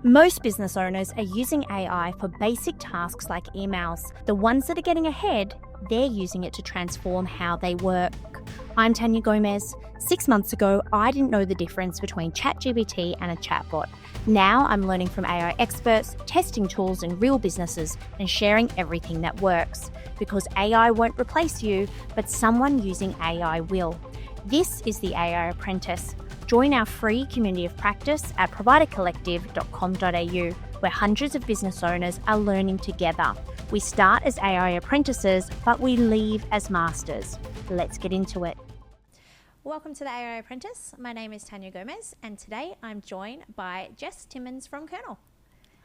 Most business owners are using AI for basic tasks like emails. The ones that are getting ahead, they're using it to transform how they work. I'm Tania Gomez. 6 months ago, I didn't know the difference between ChatGPT and a chatbot. Now I'm learning from AI experts, testing tools in real businesses, and sharing everything that works. Because AI won't replace you, but someone using AI will. This is the AI Apprentice. Join our free community of practice at providercollective.com.au, where hundreds of business owners are learning together. We start as AI apprentices, but we leave as masters. Let's get into it. Welcome to the AI Apprentice. My name is Tania Gomez, and today I'm joined by Jess Timmins from Kernel.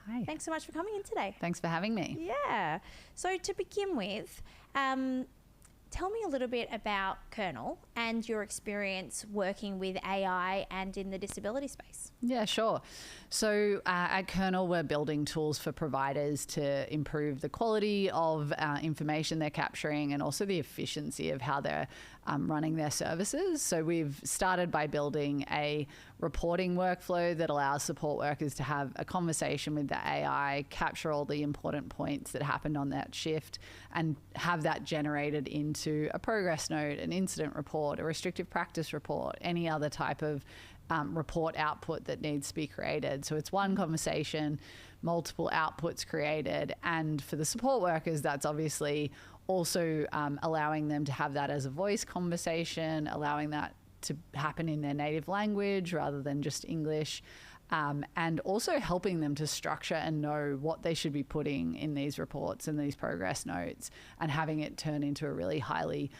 Hi. Thanks so much for coming in today. Thanks for having me. Yeah. So to begin with, tell me a little bit about Kernel and your experience working with AI and in the disability space. Yeah, sure. So at Kernel, we're building tools for providers to improve the quality of information they're capturing and also the efficiency of how they're running their services. So we've started by building a reporting workflow that allows support workers to have a conversation with the AI, capture all the important points that happened on that shift, and have that generated into a progress note, an incident report, a restrictive practice report, any other type of report output that needs to be created. So it's one conversation, multiple outputs created. And for the support workers, that's obviously also allowing them to have that as a voice conversation, allowing that to happen in their native language rather than just English, and also helping them to structure and know what they should be putting in these reports and these progress notes, and having it turn into a really highly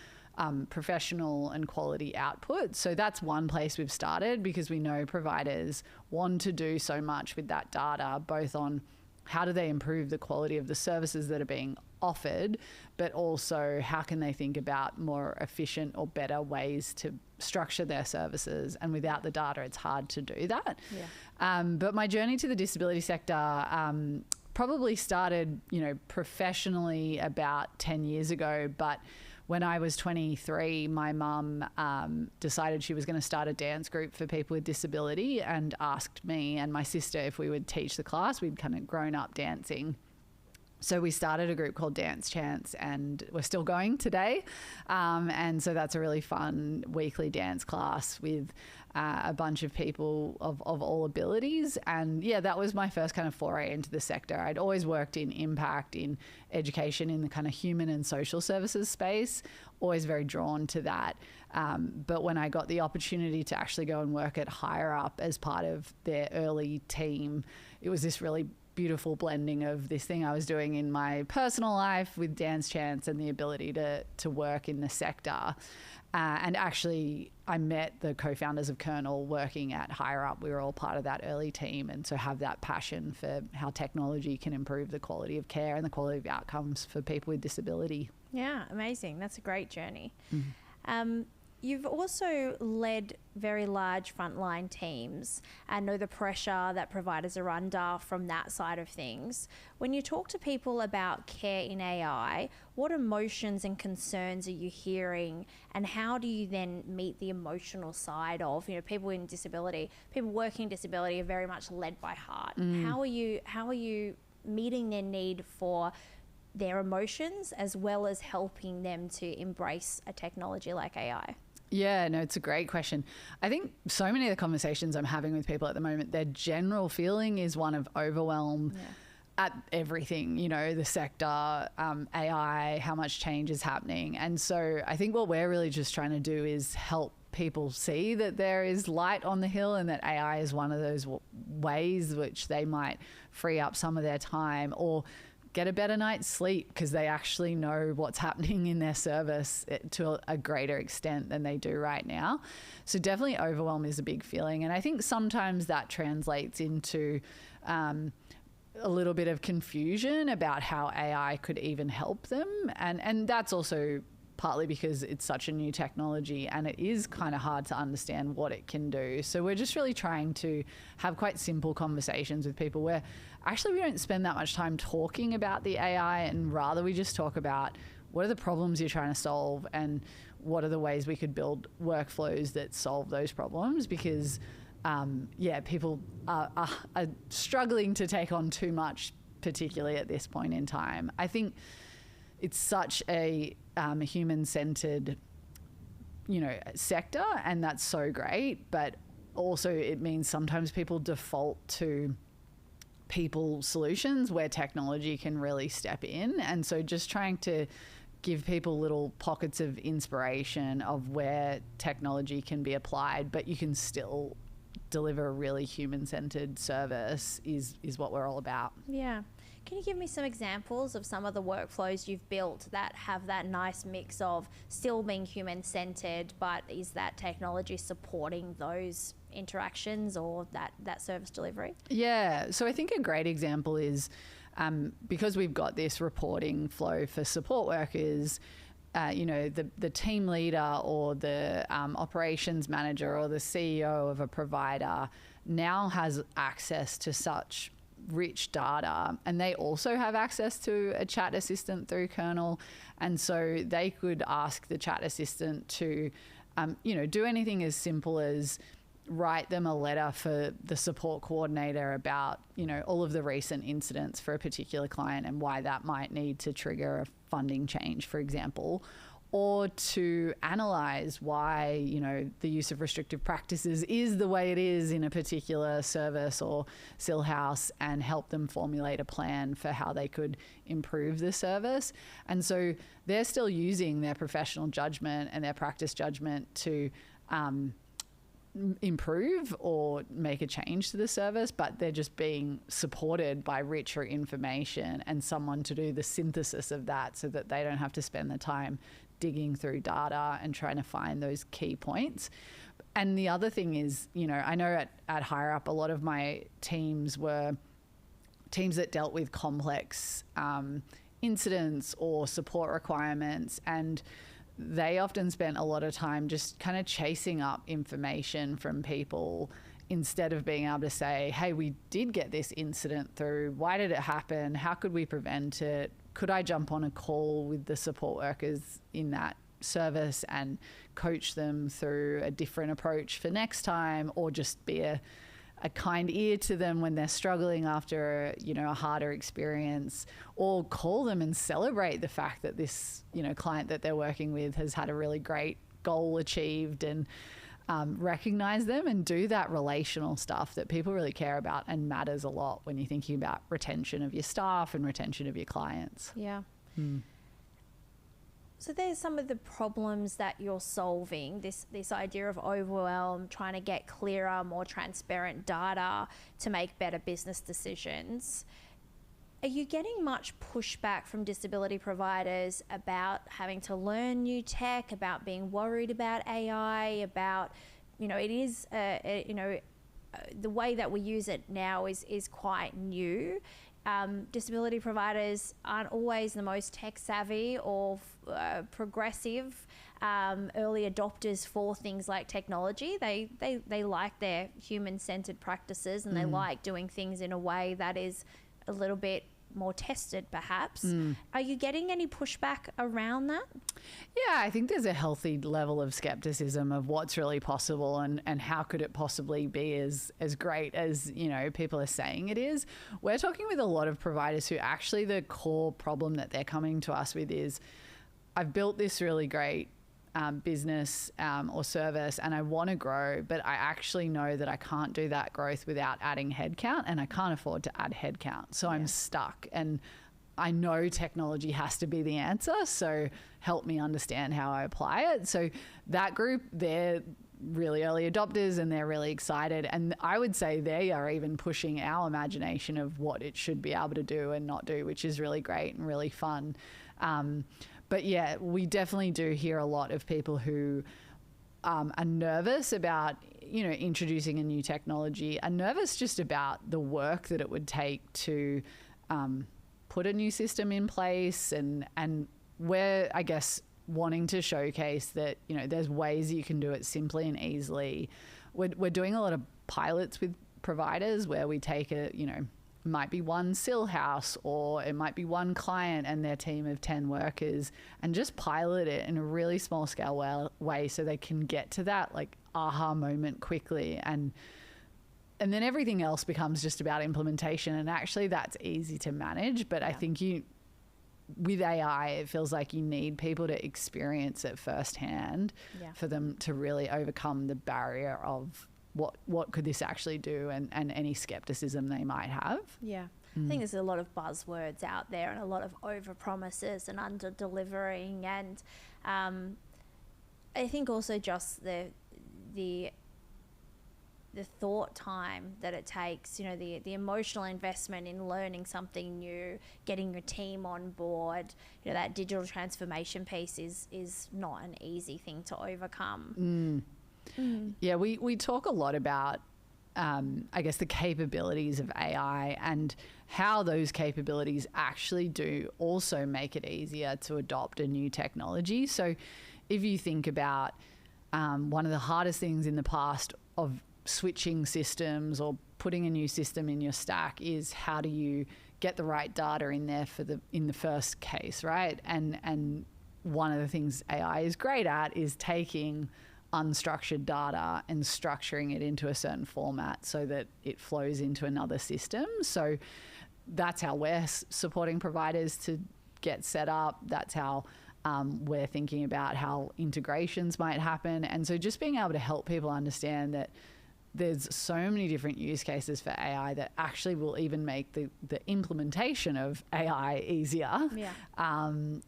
professional and quality output. So that's one place we've started, because we know providers want to do so much with that data, both on how do they improve the quality of the services that are being offered, but also how can they think about more efficient or better ways to structure their services. And without the data, it's hard to do that. Yeah. But my journey to the disability sector probably started, professionally about 10 years ago. But when I was 23, my mum decided she was going to start a dance group for people with disability and asked me and my sister if we would teach the class. We'd kind of grown up dancing. So we started a group called Dance Chance, and we're still going today. And so that's a really fun weekly dance class with a bunch of people of all abilities. And yeah, that was my first kind of foray into the sector. I'd always worked in impact, in education, in the kind of human and social services space, always very drawn to that. But when I got the opportunity to actually go and work at Higher Up as part of their early team, it was this really beautiful blending of this thing I was doing in my personal life with Dance Chance and the ability to work in the sector. And actually, I met the co-founders of Kernel working at Higher Up. We were all part of that early team, and so have that passion for how technology can improve the quality of care and the quality of outcomes for people with disability. Yeah, amazing. That's a great journey. Mm-hmm. You've also led very large frontline teams and know the pressure that providers are under from that side of things. When you talk to people about care in AI, what emotions and concerns are you hearing, and how do you then meet the emotional side of, people in disability, people working in disability are very much led by heart. How are you meeting their need for their emotions as well as helping them to embrace a technology like AI? Yeah, no, it's a great question. I think so many of the conversations I'm having with people at the moment, their general feeling is one of overwhelm at everything, the sector, AI, how much change is happening. And so I think what we're really just trying to do is help people see that there is light on the hill, and that AI is one of those ways which they might free up some of their time or get a better night's sleep, because they actually know what's happening in their service to a greater extent than they do right now. So definitely overwhelm is a big feeling. And I think sometimes that translates into a little bit of confusion about how AI could even help them. And that's also partly because it's such a new technology and it is kind of hard to understand what it can do. So we're just really trying to have quite simple conversations with people where actually we don't spend that much time talking about the AI, and rather we just talk about what are the problems you're trying to solve and what are the ways we could build workflows that solve those problems, because people are struggling to take on too much, particularly at this point in time. I think it's such a human-centered, sector, and that's so great. But also it means sometimes people default to people solutions where technology can really step in. And so just trying to give people little pockets of inspiration of where technology can be applied, but you can still deliver a really human-centered service is what we're all about. Yeah. Can you give me some examples of some of the workflows you've built that have that nice mix of still being human-centered, but is that technology supporting those interactions or that service delivery? Yeah. So I think a great example is because we've got this reporting flow for support workers, the team leader or the operations manager or the CEO of a provider now has access to such rich data, and they also have access to a chat assistant through Kernel. And so they could ask the chat assistant to, do anything as simple as write them a letter for the support coordinator about, all of the recent incidents for a particular client and why that might need to trigger a funding change, for example, or to analyze why, the use of restrictive practices is the way it is in a particular service or SIL house, and help them formulate a plan for how they could improve the service. And so they're still using their professional judgment and their practice judgment to improve or make a change to the service, but they're just being supported by richer information and someone to do the synthesis of that so that they don't have to spend the time digging through data and trying to find those key points. And the other thing is, I know at Higher Up, a lot of my teams were teams that dealt with complex incidents or support requirements, and they often spent a lot of time just kind of chasing up information from people instead of being able to say, hey, we did get this incident through. Why did it happen? How could we prevent it? Could I jump on a call with the support workers in that service and coach them through a different approach for next time, or just be a kind ear to them when they're struggling after a harder experience, or call them and celebrate the fact that this client that they're working with has had a really great goal achieved, and recognize them and do that relational stuff that people really care about and matters a lot when you're thinking about retention of your staff and retention of your clients. Yeah. So there's some of the problems that you're solving, this idea of overwhelm, trying to get clearer, more transparent data to make better business decisions. Are you getting much pushback from disability providers about having to learn new tech, about being worried about AI, about, it is, the way that we use it now is quite new. Disability providers aren't always the most tech savvy or progressive early adopters for things like technology. They like their human-centered practices, and they like doing things in a way that is a little bit more tested, perhaps. Are you getting any pushback around that? Yeah, I think there's a healthy level of skepticism of what's really possible and how could it possibly be as great as, people are saying it is. We're talking with a lot of providers who actually the core problem that they're coming to us with is, I've built this really great business or service and I want to grow, but I actually know that I can't do that growth without adding headcount, and I can't afford to add headcount. So I'm stuck, and I know technology has to be the answer. So help me understand how I apply it. So that group, they're really early adopters and they're really excited. And I would say they are even pushing our imagination of what it should be able to do and not do, which is really great and really fun. But yeah, we definitely do hear a lot of people who are nervous about, introducing a new technology, are nervous just about the work that it would take to put a new system in place. And we're, I guess, wanting to showcase that, there's ways you can do it simply and easily. We're doing a lot of pilots with providers where we take might be one SIL house, or it might be one client and their team of 10 workers, and just pilot it in a really small scale way so they can get to that aha moment quickly and And then everything else becomes just about implementation. And actually that's easy to manage. But I think with AI, it feels like you need people to experience it firsthand for them to really overcome the barrier of what could this actually do, and any skepticism they might have. Yeah. I think there's a lot of buzzwords out there and a lot of over promises and under delivering, and I think also just the thought time that it takes, you know, the emotional investment in learning something new, getting your team on board, you know, that digital transformation piece is not an easy thing to overcome. Yeah, we talk a lot about I guess the capabilities of AI and how those capabilities actually do also make it easier to adopt a new technology. So if you think about one of the hardest things in the past of switching systems or putting a new system in your stack is how do you get the right data in there in the first case, right? And one of the things AI is great at is taking unstructured data and structuring it into a certain format so that it flows into another system. So that's how we're supporting providers to get set up. That's how we're thinking about how integrations might happen. And so just being able to help people understand that there's so many different use cases for AI that actually will even make the implementation of AI easier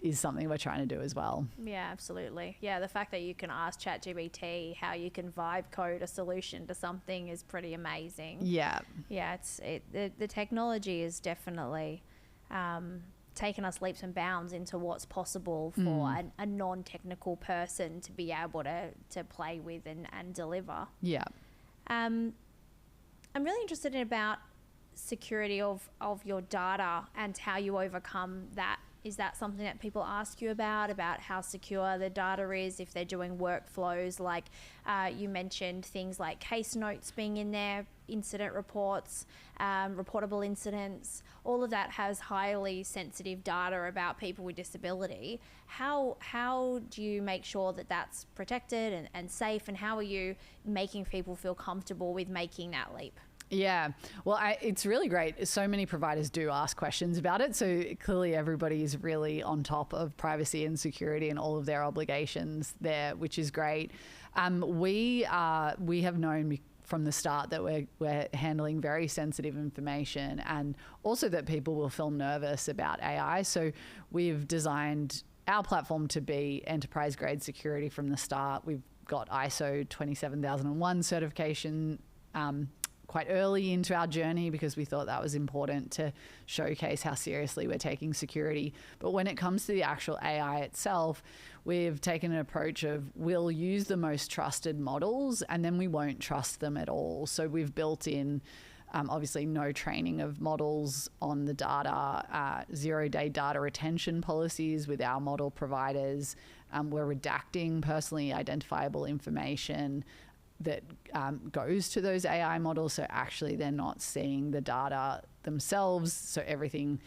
is something we're trying to do as well. Yeah, absolutely. Yeah, the fact that you can ask ChatGPT how you can vibe code a solution to something is pretty amazing. Yeah. Yeah, the technology is definitely taken us leaps and bounds into what's possible for a non-technical person to be able to play with and deliver. Yeah. I'm really interested in about security of your data and how you overcome that. Is that something that people ask you about how secure the data is, if they're doing workflows like you mentioned things like case notes being in there, incident reports, reportable incidents, all of that has highly sensitive data about people with disability. How do you make sure that that's protected and safe, and how are you making people feel comfortable with making that leap? Yeah, well, it's really great. So many providers do ask questions about it. So clearly everybody is really on top of privacy and security and all of their obligations there, which is great. We have known from the start that we're handling very sensitive information, and also that people will feel nervous about AI. So we've designed our platform to be enterprise grade security from the start. We've got ISO 27001 certification quite early into our journey because we thought that was important to showcase how seriously we're taking security. But when it comes to the actual AI itself, we've taken an approach of we'll use the most trusted models and then we won't trust them at all. So we've built in obviously no training of models on the data, 0-day data retention policies with our model providers. We're redacting personally identifiable information that goes to those AI models. So actually they're not seeing the data themselves. So everything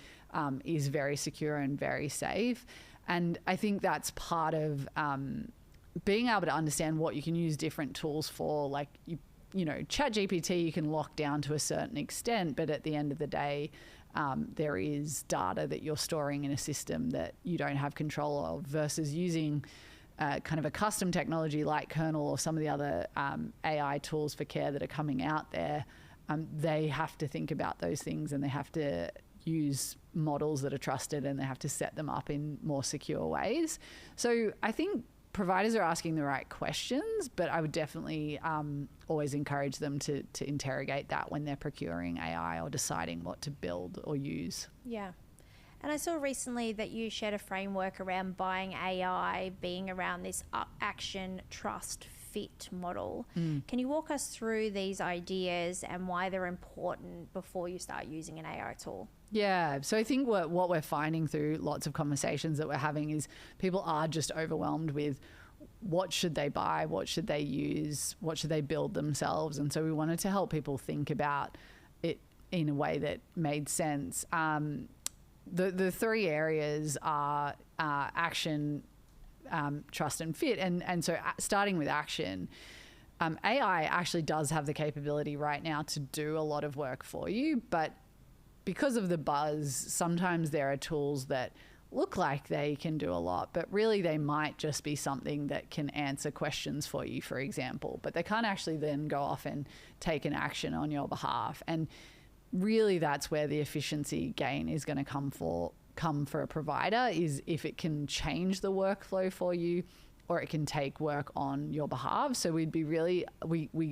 is very secure and very safe. And I think that's part of being able to understand what you can use different tools for. Like, you know, ChatGPT you can lock down to a certain extent, but at the end of the day, there is data that you're storing in a system that you don't have control of, versus using kind of a custom technology like Kernel or some of the other AI tools for care that are coming out there. They have to think about those things, and they have to use models that are trusted, and they have to set them up in more secure ways. So I think providers are asking the right questions, but I would definitely always encourage them to interrogate that when they're procuring AI or deciding what to build or use. Yeah. And I saw recently that you shared a framework around buying AI being around this action, trust, fit model. Can you walk us through these ideas and why they're important before you start using an AI tool? Yeah, so I think what we're finding through lots of conversations that we're having is people are just overwhelmed with what should they buy, what should they use, what should they build themselves. And so we wanted to help people think about it in a way that made sense. The three areas are action, trust and fit. And so starting with action, AI actually does have the capability right now to do a lot of work for you, but because of the buzz, sometimes there are tools that look like they can do a lot, but really they might just be something that can answer questions for you, for example, but they can't actually then go off and take an action on your behalf. And really that's where the efficiency gain is going to come for a provider, is if it can change the workflow for you, or it can take work on your behalf. So we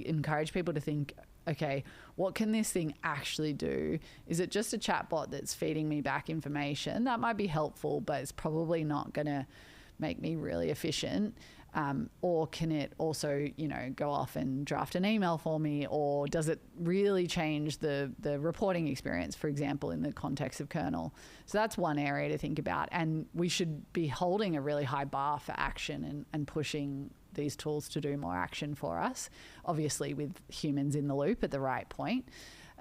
encourage people to think, okay, what can this thing actually do? Is it just a chatbot that's feeding me back information? That might be helpful, but it's probably not going to make me really efficient. Or can it also, go off and draft an email for me? Or does it really change the reporting experience, for example, in the context of kernel? So that's one area to think about. And we should be holding a really high bar for action and pushing these tools to do more action for us, obviously with humans in the loop at the right point.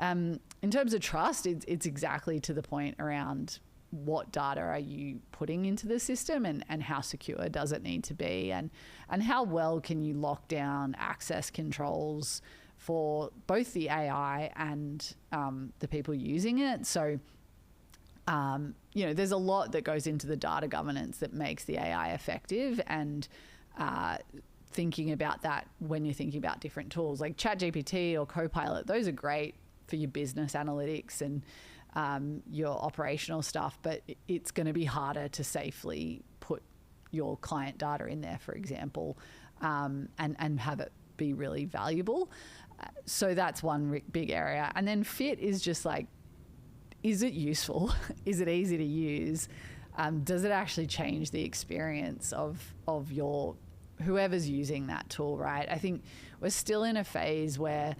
In terms of trust, it's exactly to the point around what data are you putting into the system, and how secure does it need to be, and how well can you lock down access controls for both the AI and the people using it. So there's a lot that goes into the data governance that makes the AI effective, and thinking about that when you're thinking about different tools like ChatGPT or Copilot, those are great for your business analytics and your operational stuff, but it's going to be harder to safely put your client data in there, for example, and have it be really valuable. So that's one big area. And then fit is just like, is it useful? Is it easy to use? Does it actually change the experience of your whoever's using that tool, right? I think we're still in a phase where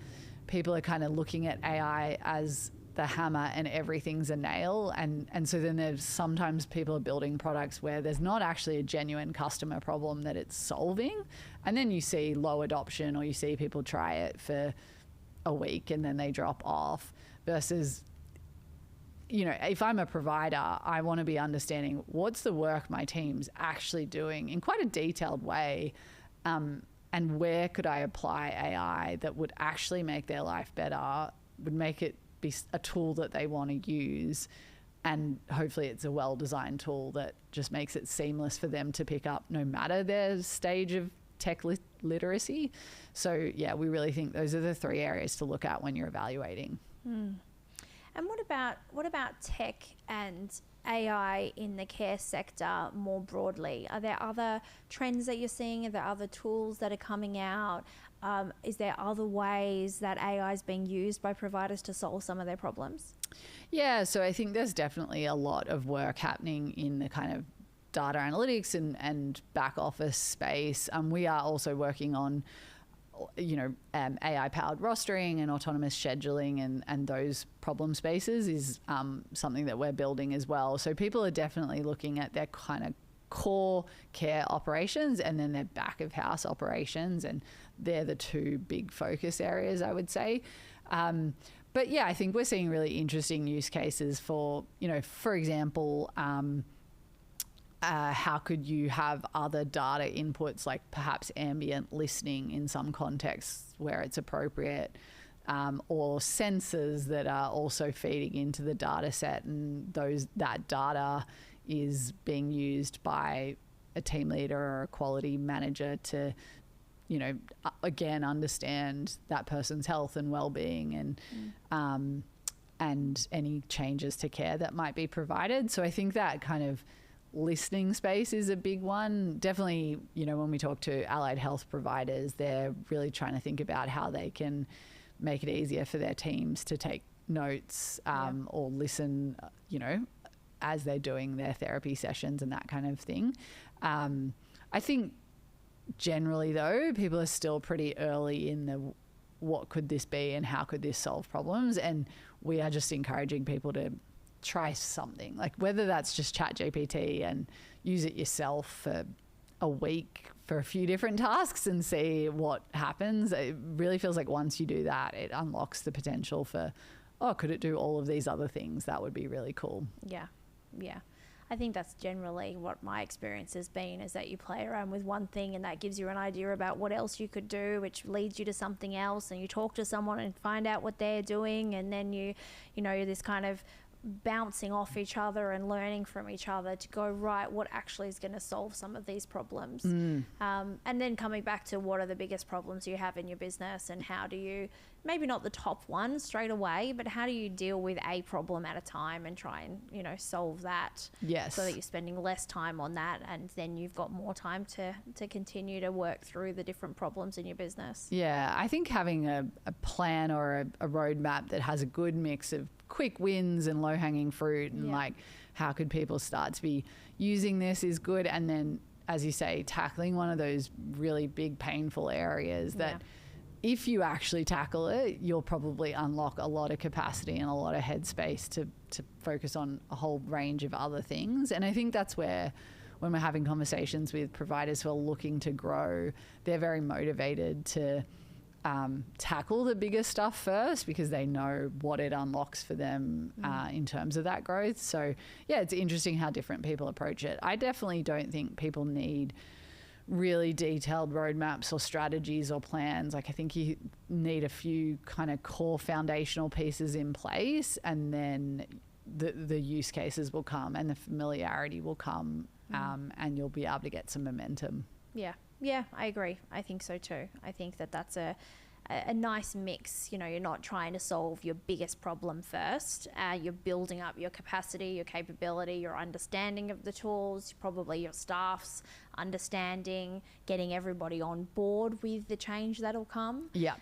people are kind of looking at AI as the hammer and everything's a nail. And so then there's sometimes people are building products where there's not actually a genuine customer problem that it's solving. And then you see low adoption, or you see people try it for a week and then they drop off, versus, if I'm a provider, I want to be understanding what's the work my team's actually doing in quite a detailed way. And where could I apply AI that would actually make their life better, would make it be a tool that they want to use, and hopefully it's a well-designed tool that just makes it seamless for them to pick up no matter their stage of tech literacy. So yeah, we really think those are the three areas to look at when you're evaluating. And what about tech and AI in the care sector more broadly? Are there other trends that you're seeing? Are there other tools that are coming out? Is there other ways that AI is being used by providers to solve some of their problems? Yeah, so I think there's definitely a lot of work happening in the kind of data analytics and back office space. We are also working on AI-powered rostering and autonomous scheduling, and those problem spaces is something that we're building as well. So people are definitely looking at their kind of core care operations and then their back of house operations, and they're the two big focus areas, I would say. But yeah, I think we're seeing really interesting use cases for, for example, how could you have other data inputs, like perhaps ambient listening in some contexts where it's appropriate, or sensors that are also feeding into the data set, and that data is being used by a team leader or a quality manager to, again, understand that person's health and well-being, and any changes to care that might be provided. So I think that kind of listening space is a big one. Definitely, when we talk to allied health providers, they're really trying to think about how they can make it easier for their teams to take notes, or listen, as they're doing their therapy sessions and that kind of thing. I think generally though, people are still pretty early in the what could this be and how could this solve problems, and we are just encouraging people to try something, like whether that's just ChatGPT and use it yourself for a week for a few different tasks and see what happens. It really feels like once you do that, it unlocks the potential for, could it do all of these other things? That would be really cool. Yeah. I think that's generally what my experience has been, is that you play around with one thing and that gives you an idea about what else you could do, which leads you to something else, and you talk to someone and find out what they're doing, and then you know, this kind of bouncing off each other and learning from each other to go, right, what actually is going to solve some of these problems. And then coming back to what are the biggest problems you have in your business, and how do you, maybe not the top one straight away, but how do you deal with a problem at a time and try and, you know, solve that. Yes. So that you're spending less time on that, and then you've got more time to continue to work through the different problems in your business. Yeah, I think having a plan or a roadmap that has a good mix of quick wins and low-hanging fruit, and like, how could people start to be using this is good. And then, as you say, tackling one of those really big painful areas that if you actually tackle it, you'll probably unlock a lot of capacity and a lot of headspace to focus on a whole range of other things. And I think that's where, when we're having conversations with providers who are looking to grow, they're very motivated to tackle the bigger stuff first, because they know what it unlocks for them in terms of that growth. So yeah, it's interesting how different people approach it. I definitely don't think people need really detailed roadmaps or strategies or plans. Like, I think you need a few kind of core foundational pieces in place, and then the use cases will come and the familiarity will come, and you'll be able to get some momentum. Yeah, I agree. I think so too. I think that that's a nice mix. You know, you're not trying to solve your biggest problem first. You're building up your capacity, your capability, your understanding of the tools, probably your staff's understanding, getting everybody on board with the change that'll come. Yeah.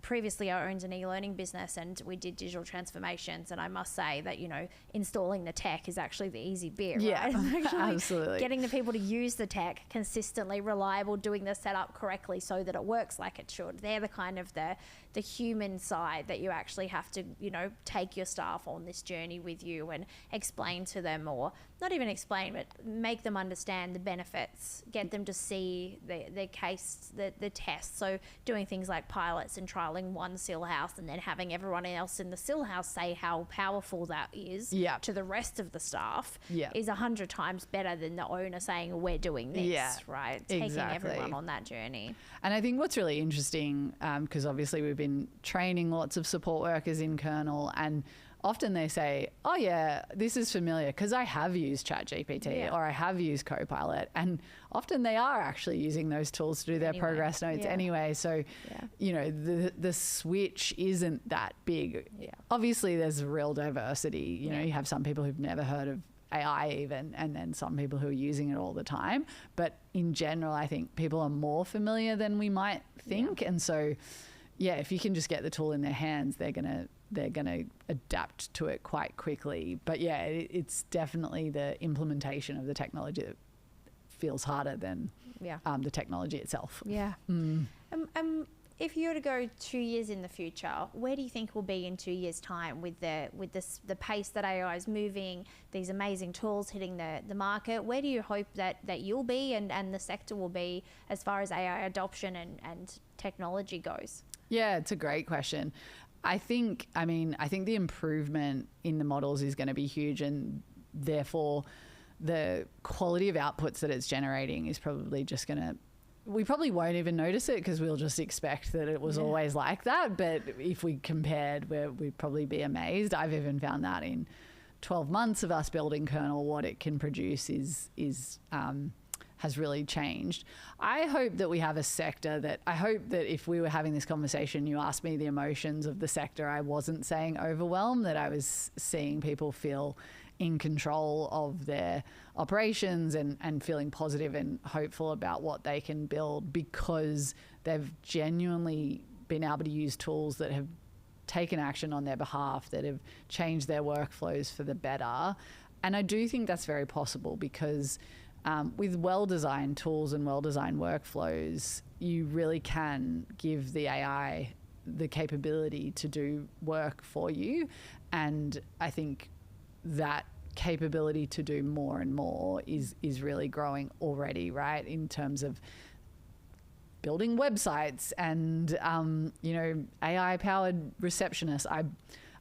Previously, I owned an e-learning business and we did digital transformations, and I must say that, you know, installing the tech is actually the easy bit, right? Absolutely. Getting the people to use the tech consistently, reliable, doing the setup correctly so that it works like it should. They're the kind of the human side that you actually have to, you know, take your staff on this journey with you and explain to them, or not even explain, but make them understand the benefits, get them to see the case, the test. So doing things like pilots and trialing one SIL house, and then having everyone else in the SIL house say how powerful that is to the rest of the staff is 100 times better than the owner saying, we're doing this, right? Taking everyone on that journey. And I think what's really interesting, because obviously we've been training lots of support workers in Kernel, and often they say, oh yeah, this is familiar because I have used ChatGPT or I have used Copilot. And often they are actually using those tools to do their progress notes anyway. So, you know, the switch isn't that big. Obviously there's real diversity. You know, you have some people who've never heard of AI even, and then some people who are using it all the time. But in general, I think people are more familiar than we might think. And so, yeah, if you can just get the tool in their hands, they're gonna adapt to it quite quickly. But yeah, it's definitely the implementation of the technology that feels harder than the technology itself. If you were to go 2 years in the future, where do you think we'll be in 2 years' time with the pace that AI is moving, these amazing tools hitting the market? Where do you hope that you'll be and the sector will be as far as AI adoption and technology goes? Yeah, it's a great question. I think the improvement in the models is going to be huge, and therefore the quality of outputs that it's generating is probably just going to, we probably won't even notice it because we'll just expect that it was always like that. But if we compared, we'd probably be amazed. I've even found that in 12 months of us building Kernel, what it can produce has really changed. I hope that we have a sector that, I hope that if we were having this conversation, you asked me the emotions of the sector, I wasn't saying overwhelmed, that I was seeing people feel in control of their operations and feeling positive and hopeful about what they can build, because they've genuinely been able to use tools that have taken action on their behalf, that have changed their workflows for the better. And I do think that's very possible because with well-designed tools and well-designed workflows, you really can give the AI the capability to do work for you. And I think that capability to do more and more is really growing already, right? In terms of building websites and, AI-powered receptionists.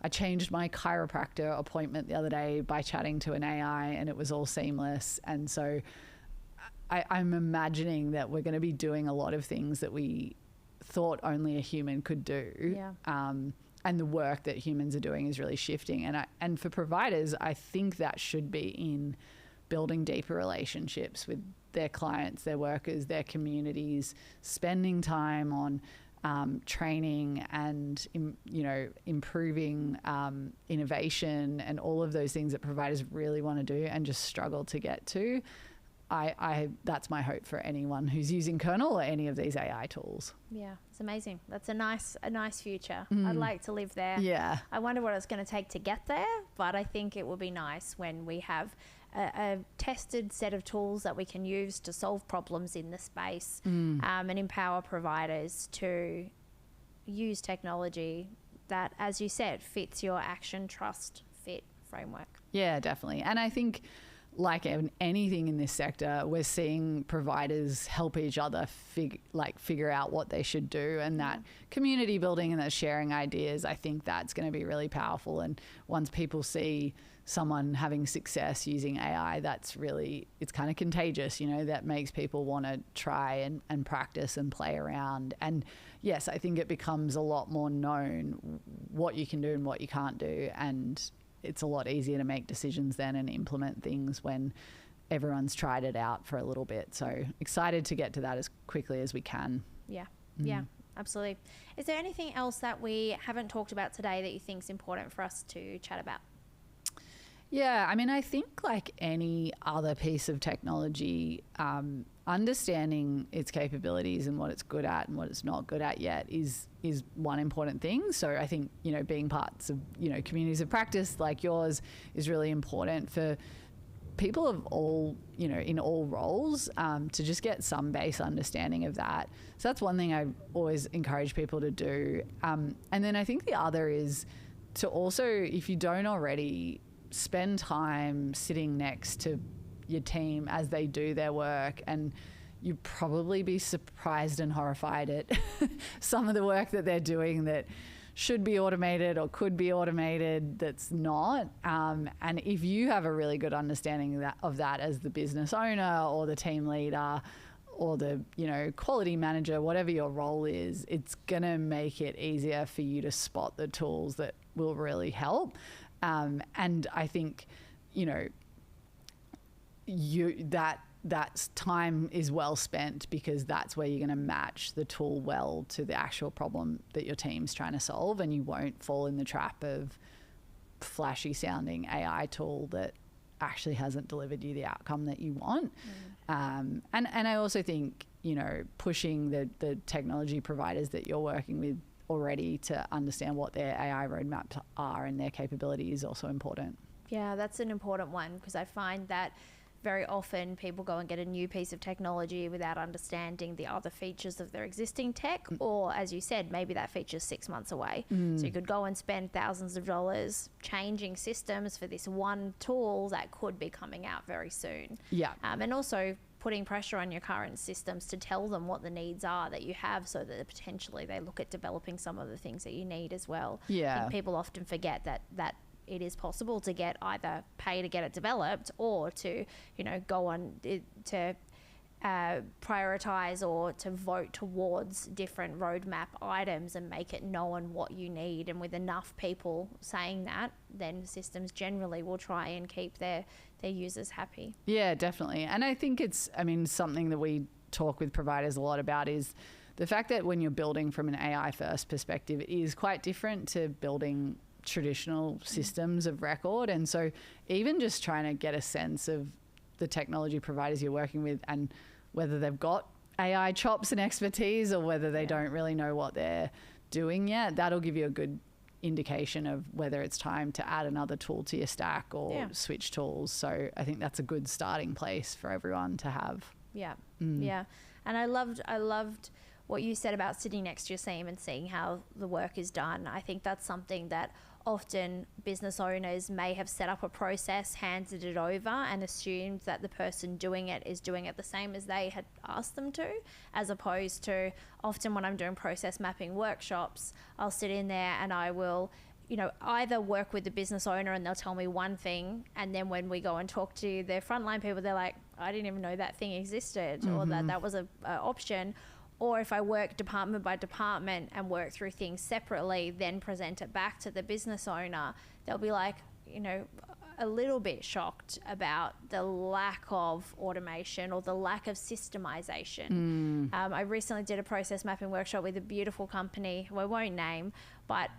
I I changed my chiropractor appointment the other day by chatting to an AI, and it was all seamless. And so I'm imagining that we're going to be doing a lot of things that we thought only a human could do. Yeah. And the work that humans are doing is really shifting. And for providers, I think that should be in building deeper relationships with their clients, their workers, their communities, spending time on training and, improving innovation and all of those things that providers really want to do and just struggle to get to. That's my hope for anyone who's using Kernel or any of these AI tools. Yeah, it's amazing. That's a nice future. I'd like to live there. Yeah. I wonder what it's going to take to get there, but I think it will be nice when we have a tested set of tools that we can use to solve problems in the space, and empower providers to use technology that, as you said, fits your action, trust, fit framework. Yeah, definitely. And I think, like anything in this sector, we're seeing providers help each other figure out what they should do, and that community building and that sharing ideas, I think that's going to be really powerful. And once people see someone having success using AI, it's kind of contagious, that makes people want to try and practice and play around. And yes, I think it becomes a lot more known what you can do and what you can't do, and it's a lot easier to make decisions then and implement things when everyone's tried it out for a little bit. So excited to get to that as quickly as we can. Yeah, absolutely. Is there anything else that we haven't talked about today that you think is important for us to chat about? Yeah, I think like any other piece of technology, understanding its capabilities and what it's good at and what it's not good at yet is one important thing. So I think, being parts of, communities of practice like yours is really important for people of all, in all roles, to just get some base understanding of that. So that's one thing I always encourage people to do. And then I think the other is to also, if you don't already, spend time sitting next to your team as they do their work, and you'd probably be surprised and horrified at some of the work that they're doing that should be automated or could be automated that's not. And if you have a really good understanding of that as the business owner or the team leader or the quality manager, whatever your role is, it's gonna make it easier for you to spot the tools that will really help. And I think, that time is well spent, because that's where you're going to match the tool well to the actual problem that your team's trying to solve, and you won't fall in the trap of flashy sounding AI tool that actually hasn't delivered you the outcome that you want. And I also think, pushing the technology providers that you're working with already to understand what their AI roadmaps are and their capability is also important. Yeah, that's an important one, because I find that very often people go and get a new piece of technology without understanding the other features of their existing tech, or as you said, maybe that feature's 6 months away. So you could go and spend thousands of dollars changing systems for this one tool that could be coming out very soon. Yeah. And also putting pressure on your current systems to tell them what the needs are that you have, so that potentially they look at developing some of the things that you need as well. Yeah. I think people often forget that it is possible to get either pay to get it developed, or to, go on to prioritize or to vote towards different roadmap items and make it known what you need. And with enough people saying that, then systems generally will try and keep their users happy. Yeah, definitely. And I think it's, something that we talk with providers a lot about is the fact that when you're building from an AI first perspective, it is quite different to building traditional systems of record. And so even just trying to get a sense of the technology providers you're working with and whether they've got AI chops and expertise, or whether they don't really know what they're doing yet, that'll give you a good indication of whether it's time to add another tool to your stack or switch tools. So I think that's a good starting place for everyone to have. Yeah. And I loved what you said about sitting next to your team and seeing how the work is done. I think that's something that often business owners may have set up a process, handed it over, and assumed that the person doing it is doing it the same as they had asked them to, as opposed to often when I'm doing process mapping workshops, I'll sit in there and I will either work with the business owner and they'll tell me one thing, and then when we go and talk to their frontline people, they're like, I didn't even know that thing existed, or that was a option. Or if I work department by department and work through things separately, then present it back to the business owner, they'll be like, a little bit shocked about the lack of automation or the lack of systemization. I recently did a process mapping workshop with a beautiful company who I won't name, but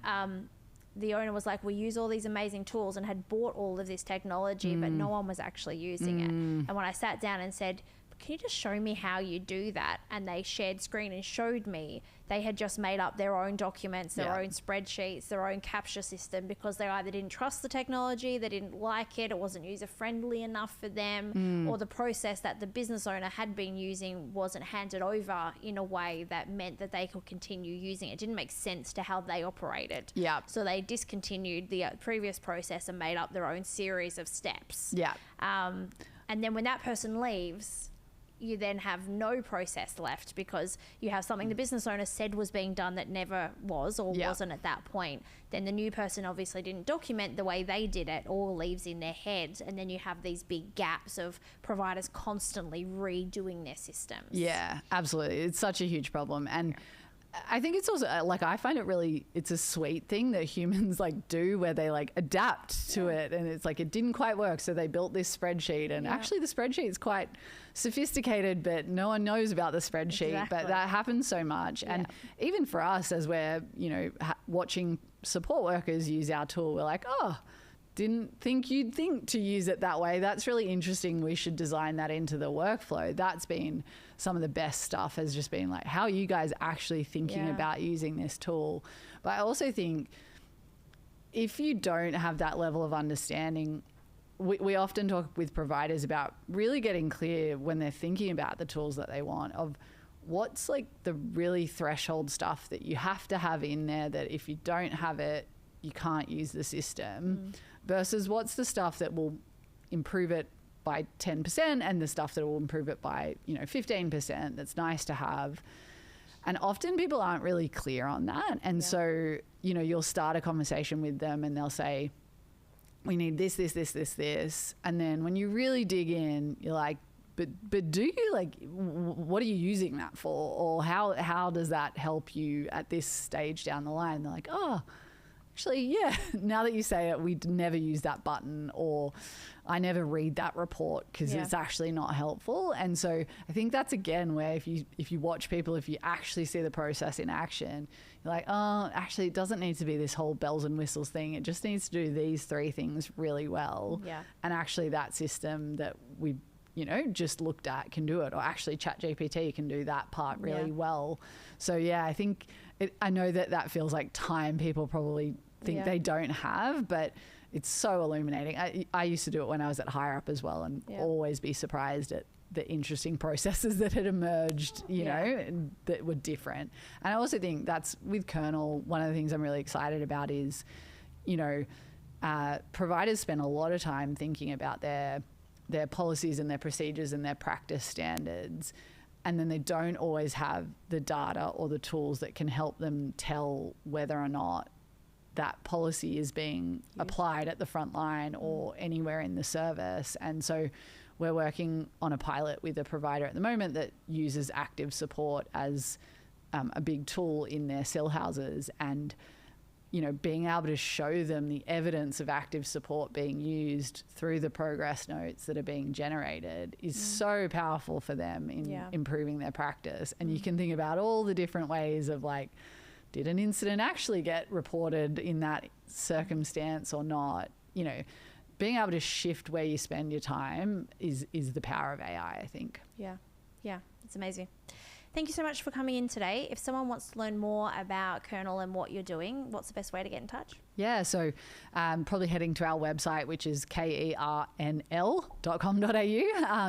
the owner was like, we use all these amazing tools, and had bought all of this technology, but no one was actually using it. And when I sat down and said, can you just show me how you do that? And they shared screen and showed me they had just made up their own documents, their own spreadsheets, their own capture system, because they either didn't trust the technology, they didn't like it wasn't user friendly enough for them, or the process that the business owner had been using wasn't handed over in a way that meant that they could continue using it. It didn't make sense to how they operated. So they discontinued the previous process and made up their own series of steps. And then when that person leaves, you then have no process left, because you have something the business owner said was being done that never was or wasn't at that point. Then the new person obviously didn't document the way they did it, all leaves in their heads, and then you have these big gaps of providers constantly redoing their systems. Yeah, absolutely. It's such a huge problem. And I think it's also I find it really, it's a sweet thing that humans do where they adapt to it, and it's it didn't quite work, so they built this spreadsheet, and actually the spreadsheet is quite sophisticated, but no one knows about the spreadsheet. But that happens so much. And even for us, as we're watching support workers use our tool, we're like, oh, didn't think you'd think to use it that way. That's really interesting. We should design that into the workflow. That's been some of the best stuff, has just been how are you guys actually thinking about using this tool? But I also think if you don't have that level of understanding, we often talk with providers about really getting clear when they're thinking about the tools that they want, of what's the really threshold stuff that you have to have in there, that if you don't have it, you can't use the system, versus what's the stuff that will improve it by 10% and the stuff that will improve it by 15%. That's nice to have. And often people aren't really clear on that. And so, you'll start a conversation with them and they'll say, we need this, this, this, this, this. And then when you really dig in, you're like, but do you what are you using that for? Or how does that help you at this stage down the line? They're like, oh, actually, yeah, now that you say it, we'd never use that button, or I never read that report because it's actually not helpful. And so I think that's, again, where if you watch people, if you actually see the process in action, you're like, oh, actually, it doesn't need to be this whole bells and whistles thing. It just needs to do these 3 things really well. And actually that system that we just looked at can do it, or actually ChatGPT can do that part really well. So I think I know that feels like time people probably think they don't have, but it's so illuminating. I used to do it when I was at higher up as well, and always be surprised at the interesting processes that had emerged, and that were different. And I also think that's with Kernel, one of the things I'm really excited about is, providers spend a lot of time thinking about their policies and their procedures and their practice standards, and then they don't always have the data or the tools that can help them tell whether or not that policy is being applied at the front line or anywhere in the service. And so we're working on a pilot with a provider at the moment that uses active support as a big tool in their SIL houses, and being able to show them the evidence of active support being used through the progress notes that are being generated is so powerful for them in improving their practice. And you can think about all the different ways of did an incident actually get reported in that circumstance or not? Being able to shift where you spend your time is the power of AI, I think. Yeah, it's amazing. Thank you so much for coming in today. If someone wants to learn more about Kernel and what you're doing, what's the best way to get in touch? Yeah, so probably heading to our website, which is kernl.com.au,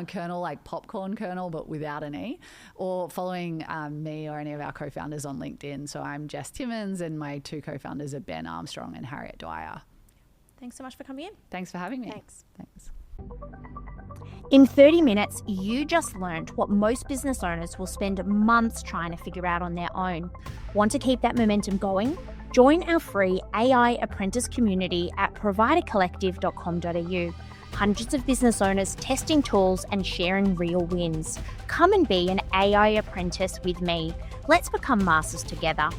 Kernel like popcorn kernel, but without an E, or following me or any of our co-founders on LinkedIn. So I'm Jess Timmons, and my 2 co-founders are Ben Armstrong and Harriet Dwyer. Thanks so much for coming in. Thanks for having me. Thanks. In 30 minutes, you just learned what most business owners will spend months trying to figure out on their own. Want to keep that momentum going? Join our free AI Apprentice community at providercollective.com.au. Hundreds of business owners testing tools and sharing real wins. Come and be an AI apprentice with me. Let's become masters together.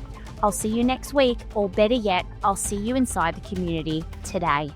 I'll see you next week, or better yet, I'll see you inside the community today.